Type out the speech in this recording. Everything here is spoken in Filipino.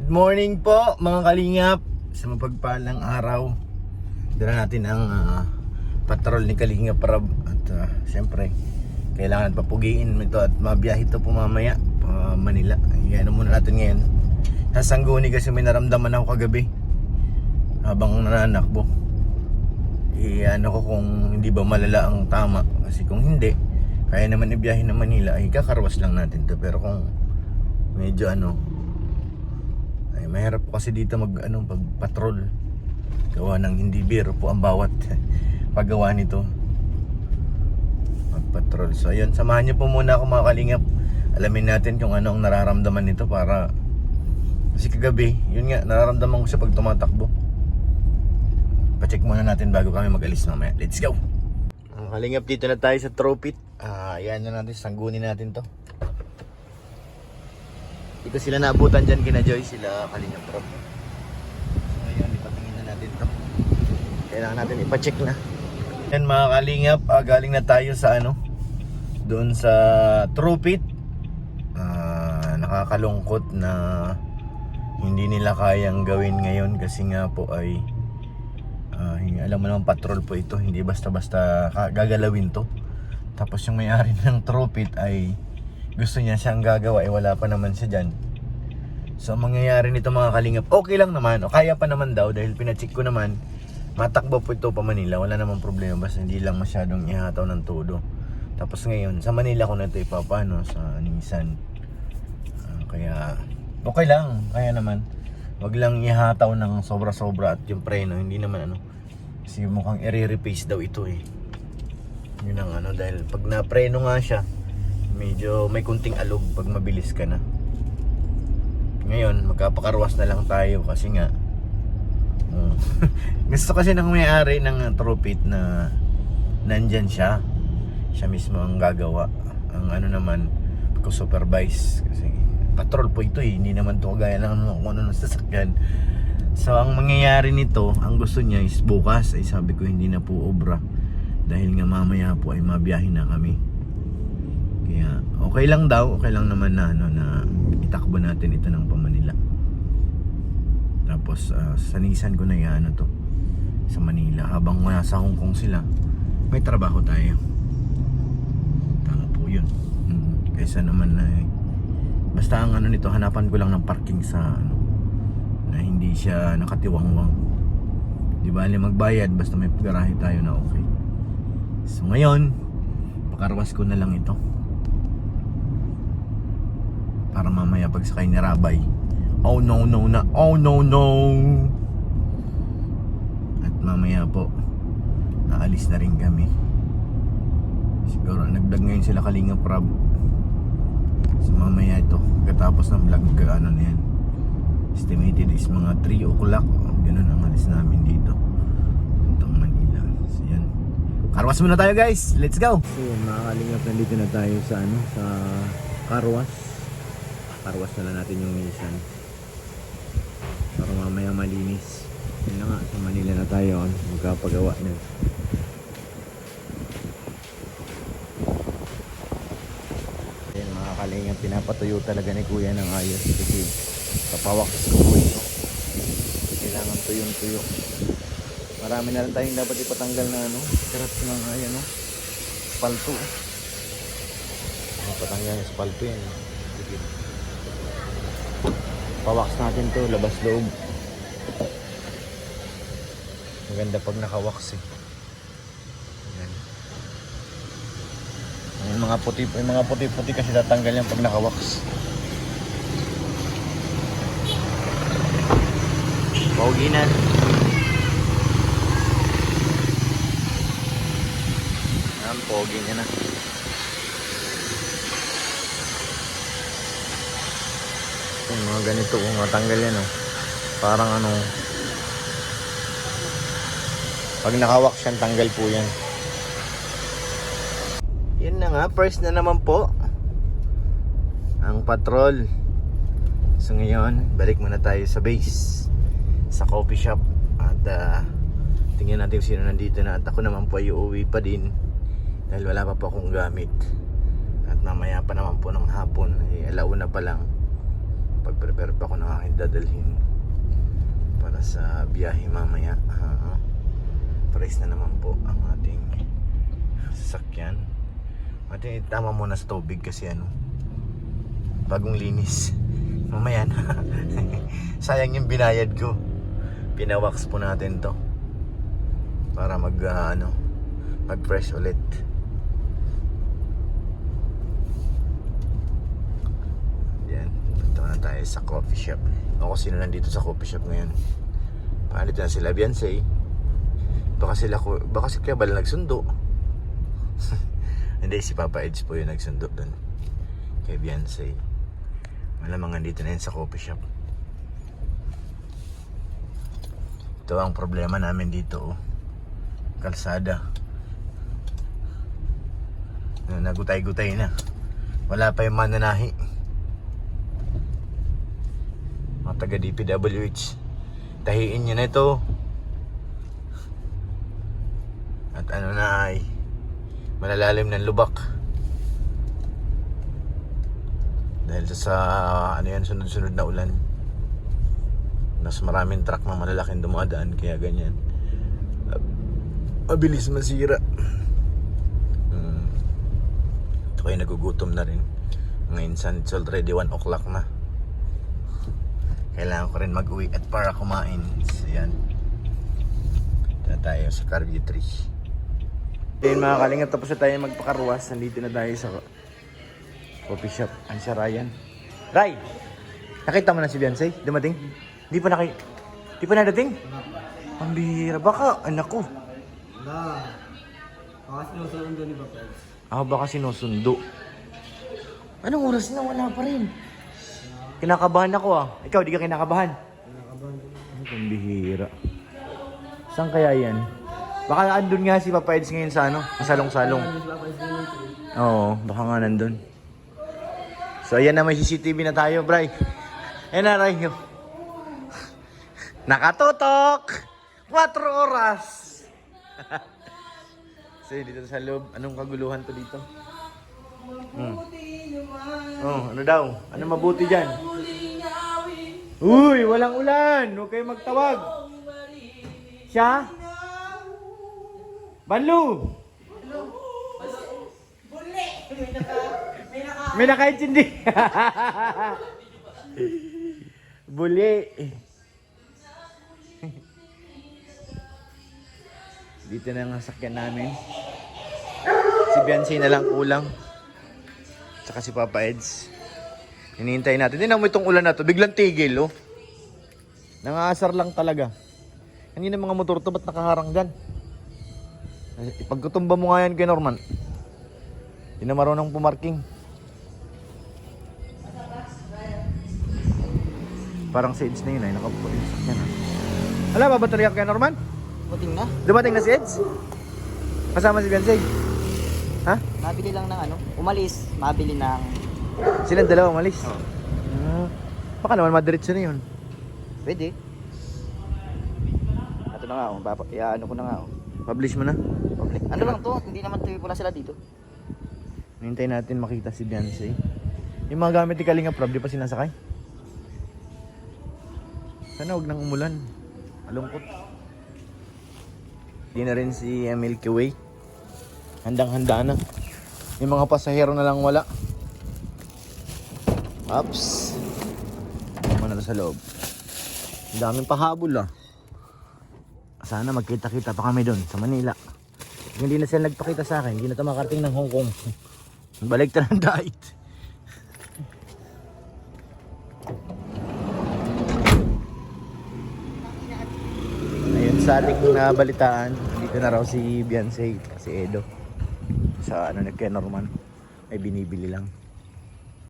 Good morning po mga kalingap. Sa mapagpalang araw, dala natin ang patrol ni Kalingap Rab. At siyempre kailangan papugiin ito at mabiyahe ito po mamaya pa Manila. Iyan muna natin ngayon. Sa Sangguni kasi may naramdaman ako kagabi habang nananakbo. Iyan ako kung hindi ba malala ang tama. Kasi kung hindi, kaya naman ibiyahe na Manila, ay kakarwas lang natin to. Pero kung medyo ay mahirap po kasi dito pagpatrol. Gawa ng hindi biro po ang bawat paggawa nito, magpatrol. So ayun, samahan niyo po muna ako mga kalingap. Alamin natin kung ano ang nararamdaman nito, para kasi kagabi, yun nga, nararamdaman ko siya pag tumatakbo. Pa-check muna natin bago kami mag-alis mamaya. Let's go! Mga kalingap, dito na tayo sa Tropit. Ayan na natin, Sangguni natin to. Dito sila naabutan dyan kina Joy, sila Kalingap Rob. So ayun, ipatingin na natin to. Kailangan natin ipacheck na. Yan mga kalingap, galing na tayo sa doon sa Tropit. Nakakalungkot na hindi nila kayang gawin ngayon kasi nga po ay alam mo naman, patrol po ito, hindi basta-basta gagalawin to. Tapos yung may-ari ng Tropit ay gusto niya siyang gagawa, wala pa naman siya dyan. So ang mangyayari nito mga kalingap, okay lang naman, o kaya pa naman daw, dahil pinacheck ko naman, matakbo po ito pa Manila, wala namang problema, basta hindi lang masyadong ihataw ng todo. Tapos ngayon, sa Manila ko na ito ipapano, sa Nissan. Kaya okay lang, kaya naman, wag lang ihataw ng sobra-sobra. At yung preno, hindi naman kasi mukhang i-repace daw ito yun ang dahil pag na-preno nga siya, medyo may kunting alog pag mabilis ka na. Ngayon, magkapakarwas na lang tayo kasi nga gusto kasi ng may-ari ng Tropit na nandyan siya mismo ang gagawa. Ang naman, pagko-supervise kasi patrol po ito hindi naman to gaya ng kung ano ng sasakyan. So ang mangyayari nito, ang gusto niya is bukas, ay sabi ko hindi na po obra dahil nga mamaya po ay mabiyahe na kami. Kaya okay lang daw, okay lang naman na na itakbo natin ito ng pa-Manila. Tapos sa Nissan ko na to sa Manila, habang nasa Hong Kong sila, may trabaho tayo. Tama po yun. Kaysa naman na basta ang nito, hanapan ko lang ng parking sa na hindi siya nakatiwangwang. Di bali magbayad basta may garahe tayo na okay. So ngayon, pakarwas ko na lang ito para mamaya pag sakay ni Rabay, oh no na, oh no. At mamaya po naalis na rin kami. Siguro nagdag ngayon sila Kalingap Rab. So mamaya ito, katapos ng vlog, na yan, estimated is mga 3 o'clock, ganun ang alis namin dito puntang Manila. So yan, karwas muna tayo guys, let's go. So mga kalingap, nandito na tayo sa sa karwas na lang natin yung Nissan para mamaya malinis. Yun na nga, sa Manila na tayo, magkapagawa na. Ayan mga kalingap, pinapatuyo talaga ni kuya ng ayos kasi kapawaks ko po ito, kailangan tuyong-tuyo. Marami na rin tayong dapat ipatanggal na scratch ng spalto. Patanggal ng spalto yan. Pawaks natin to, labas loob. Maganda pag nakawaks Ayan. Yung mga puti kasi tatanggal yan pag nakawaks. Pogi na. Ang pogi niya na. Yung mga ganito kung matanggal yan parang pag nakawaks yan, tanggal po yan. Yun na nga, first na naman po ang patrol. So ngayon, balik muna tayo sa base, sa coffee shop. At tingnan natin kung sino nandito na. At ako naman po ay uuwi pa din dahil wala pa po akong gamit. At mamaya pa naman po ng hapon, alauna pa lang, Nakapag-prepare pa ako ng aking dadalhin para sa biyahe mamaya. Price na naman po ang ating sasakyan. Ating itama muna sa tubig kasi bagong linis. Mamaya na. Sayang yung binayad ko. Pinawax po natin to para mag fresh ulit. Yan, punta na tayo sa coffee shop. Ako sino nandito sa coffee shop ngayon. Paano na sila Beyonce? Baka si Kuya Bal nagsundo. Hindi, si Papa Edge po yung nagsundo doon kay Beyonce. Malamang nandito na yun sa coffee shop. Ito ang problema namin dito, kalsada. Nagutay-gutay na. Wala pa yung mananahi. Mga taga DPWH, tahiin nyo na ito. At na ay malalalim ng lubak. Dahil sa sunod-sunod na ulan. Mas maraming truck na malalaking dumadaan, kaya ganyan. Mabilis masira. Ito kayo nagugutom na rin. Ngayon it's already 1 o'clock na. Kailangan ko rin mag-uwi at para kumain. So yan. Ito tayo sa Carview 3. Ayun mga kalingap, tapos na tayo magpakarwas. Nandito na tayo sa coffee shop. Ang siya Ryan. Ray! Nakita mo na si Beyonce? Dumating? Di pa nadating? Ang bihira. Baka, anak ko. Baka sinusundo ni Papa. Baka sinusundo. Anong oras na? Wala pa rin. Kinakabahan ako Ikaw, di ka kinakabahan? Ang bihira. Saan kaya yan? Baka andun nga si Papa Eds ngayon sa masalong-salong. Oo, baka nga nandun. So ayan na, may CCTV na tayo, Bray. Ayan na, Ray. Nakatutok! 4 oras! So dito sa loob, anong kaguluhan to dito? Ano daw? Ano mabuti dyan? Uy, walang ulan! Huwag kayo magtawag! Siya? Banlu! May nakaintindi! Buli! Dito na ang sasakyan namin. Si Beyonce na lang kulang. Tsaka si Papa Eds. Hinihintay natin. Tingnan mo itong ulan na to. Biglang tigil, Nangaasar lang talaga. Kanina mga motor to, ba't nakaharang dyan? Pagkutumba mo nga yan kay Norman. Hindi na marunong pumarking. Parang si Eds na yun nakapupo yung sasakyan Hala, babaterya kay Norman? Dumating na si Eds? Kasama si Beyonce? Ha? Mabili lang ng umalis, mabili ng... Silang dalawa umalis? Baka naman madiretso na yun. Pwede. Ito na nga, ko na nga. Publish mo na? Public. Ano lang to, hindi naman wala sila dito. Hintayin natin makita si Beyonce. Yung mga gamit ni Kalinga Prab, di pa sinasakay? Sana huwag nang umulan. Malungkot. Di na rin si Milky Way. Handang-handa na. Yung mga pasahero na lang wala. Ups. Naman na sa loob. Ang daming pahabol Sana magkita-kita pa kami doon sa Manila. Hindi na sila nagpakita sa akin. Hindi na ito makarating ng Hong Kong. Balik na ng diet. Ayun sa ating nabalitaan, dito na raw si Beyonce, si Edo. Sa nagkay Norman, ay binibili lang.